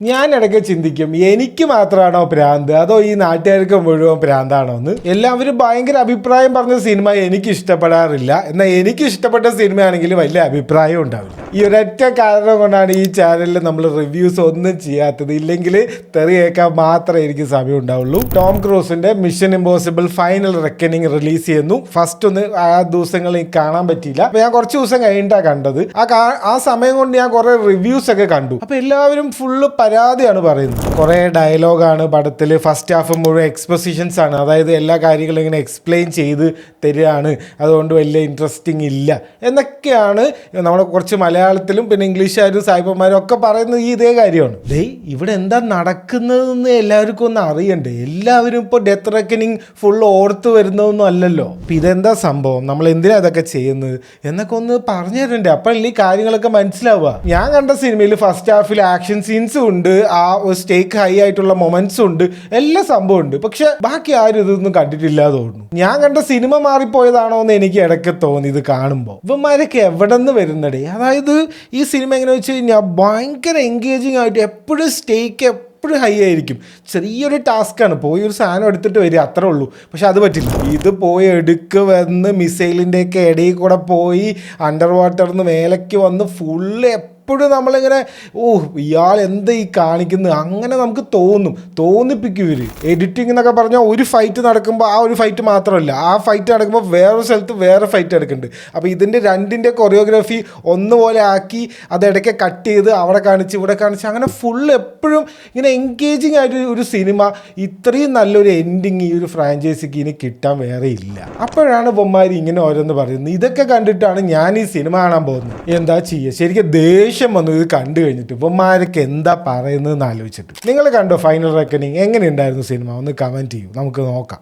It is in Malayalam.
ഞാൻ ഇടയ്ക്ക് ചിന്തിക്കും എനിക്ക് മാത്രമാണോ ഭ്രാന്ത് അതോ ഈ നാട്ടുകാർക്ക് മുഴുവൻ ഭ്രാന്താണോ എന്ന്. എല്ലാവരും ഭയങ്കര അഭിപ്രായം പറഞ്ഞ സിനിമ എനിക്ക് ഇഷ്ടപ്പെടാറില്ല. എന്നാൽ എനിക്ക് ഇഷ്ടപ്പെട്ട സിനിമയാണെങ്കിൽ വലിയ അഭിപ്രായം ഉണ്ടാവില്ല. ഈ ഒരൊറ്റ കാരണം കൊണ്ടാണ് ഈ ചാനലിൽ നമ്മൾ റിവ്യൂസ് ഒന്നും ചെയ്യാത്തത്. ഇല്ലെങ്കിൽ തെറി കേൾക്കാൻ മാത്രമേ എനിക്ക് സമയം ഉണ്ടാവുള്ളൂ. ടോം ക്രൂസിന്റെ mission impossible final reckoning release ചെയ്യുന്നു. ഫസ്റ്റ് ഒന്ന് ആ ദിവസങ്ങളിൽ കാണാൻ പറ്റിയില്ല. അപ്പൊ ഞാൻ കുറച്ച് ദിവസം കഴിഞ്ഞിട്ടാണ് കണ്ടത്. ആ സമയം കൊണ്ട് ഞാൻ കുറെ റിവ്യൂസ് ഒക്കെ കണ്ടു. അപ്പൊ എല്ലാവരും ഫുള്ള് പരാതിയാണ് പറയുന്നത്. കുറെ ഡയലോഗാണ് പടത്തിൽ. ഫസ്റ്റ് ഹാഫ് മുഴുവൻ എക്സ്പോസിഷൻസ് ആണ്. അതായത് എല്ലാ കാര്യങ്ങളും ഇങ്ങനെ എക്സ്പ്ലെയിൻ ചെയ്ത് തരികയാണ്. അതുകൊണ്ട് വലിയ ഇൻട്രസ്റ്റിംഗ് ഇല്ല എന്നൊക്കെയാണ് നമ്മളെ കുറച്ച് മലയാളത്തിലും പിന്നെ ഇംഗ്ലീഷുകാരും സായിപ്പന്മാരും ഒക്കെ പറയുന്നത് ഈ ഇതേ കാര്യമാണ്. ഇവിടെ എന്താ നടക്കുന്നതെന്ന് എല്ലാവർക്കും ഒന്ന് അറിയണ്ടേ. എല്ലാവരും ഇപ്പോൾ ഡെത്ത് റെക്കനിങ് ഫുൾ ഓർത്ത് വരുന്നതൊന്നും അല്ലല്ലോ. അപ്പം ഇതെന്താ സംഭവം, നമ്മൾ എന്തിനാ ഇതൊക്കെ ചെയ്യുന്നത് എന്നൊക്കെ ഒന്ന് പറഞ്ഞു തരണ്ടേ. അപ്പം ഈ കാര്യങ്ങളൊക്കെ മനസ്സിലാവുക. ഞാൻ കണ്ട സിനിമയിൽ ഫസ്റ്റ് ഹാഫിൽ ആക്ഷൻ സീൻസും ഉണ്ട്, ആ സ്റ്റേക്ക് ഹൈ ആയിട്ടുള്ള മൊമെന്റ്സും ഉണ്ട്, എല്ലാ സംഭവം ഉണ്ട്. പക്ഷെ ബാക്കി ആരും ഇതൊന്നും കണ്ടിട്ടില്ല തോന്നുന്നു. ഞാൻ കണ്ട സിനിമ മാറിപ്പോയതാണോ എന്ന് എനിക്ക് ഇടയ്ക്ക് തോന്നി ഇത് കാണുമ്പോൾ. ഇവന്മാരൊക്കെ എവിടെ നിന്ന് വരുന്നടേ. അതായത് ഈ സിനിമ എങ്ങനെ വെച്ച് കഴിഞ്ഞാൽ ഭയങ്കര എൻഗേജിങ് ആയിട്ട് എപ്പോഴും സ്റ്റേക്ക് എപ്പോഴും ഹൈ ആയിരിക്കും. ചെറിയൊരു ടാസ്ക്കാണ്, പോയി ഒരു സാധനം എടുത്തിട്ട് വരിക, അത്രേ ഉള്ളൂ. പക്ഷെ അത് പറ്റില്ല. ഇത് പോയി വന്ന് മിസൈലിൻ്റെയൊക്കെ ഇടയിൽ കൂടെ പോയി അണ്ടർ വാട്ടറിന്ന് മേലേക്ക് വന്ന് ഫുള്ള് എപ്പോഴും നമ്മളിങ്ങനെ ഇയാൾ എന്താ ഈ കാണിക്കുന്നത് അങ്ങനെ നമുക്ക് തോന്നിപ്പിക്കും ഇവർ. എഡിറ്റിംഗ് എന്നൊക്കെ പറഞ്ഞാൽ ഒരു ഫൈറ്റ് നടക്കുമ്പോൾ ആ ഒരു ഫൈറ്റ് മാത്രമല്ല, ആ ഫൈറ്റ് നടക്കുമ്പോൾ വേറൊരു സ്ഥലത്ത് വേറെ ഫൈറ്റ് നടക്കുന്നുണ്ട്. അപ്പോൾ ഇതിൻ്റെ രണ്ടിൻ്റെ കൊറിയോഗ്രാഫി ഒന്നുപോലെ ആക്കി അതിടയ്ക്ക് കട്ട് ചെയ്ത് അവിടെ കാണിച്ച് ഇവിടെ കാണിച്ച് അങ്ങനെ ഫുള്ള് എപ്പോഴും ഇങ്ങനെ എൻഗേജിങ് ആയിട്ട് ഒരു സിനിമ ഇത്രയും നല്ലൊരു എൻഡിങ് ഈ ഒരു ഫ്രാഞ്ചൈസിക്ക് ഇനി കിട്ടാൻ വേറെ ഇല്ല. അപ്പോഴാണ് ബൊമ്മാരി ഇങ്ങനെ ഓരോന്ന് പറയുന്നത്. ഇതൊക്കെ കണ്ടിട്ടാണ് ഞാൻ ഈ സിനിമ കാണാൻ പോകുന്നത്. എന്താ ചെയ്യുക, ശരിക്കും ദേഷ്യം വന്നു ഇത് കണ്ടു കഴിഞ്ഞിട്ട്. ഇവന്മാരൊക്കെ എന്താ പറയുന്നതെന്ന് ആലോചിച്ചിട്ട്. നിങ്ങൾ കണ്ടോ ഫൈനൽ റെക്കനിങ്? എങ്ങനെയുണ്ടായിരുന്നു സിനിമ? ഒന്ന് കമൻറ്റ് ചെയ്യൂ, നമുക്ക് നോക്കാം.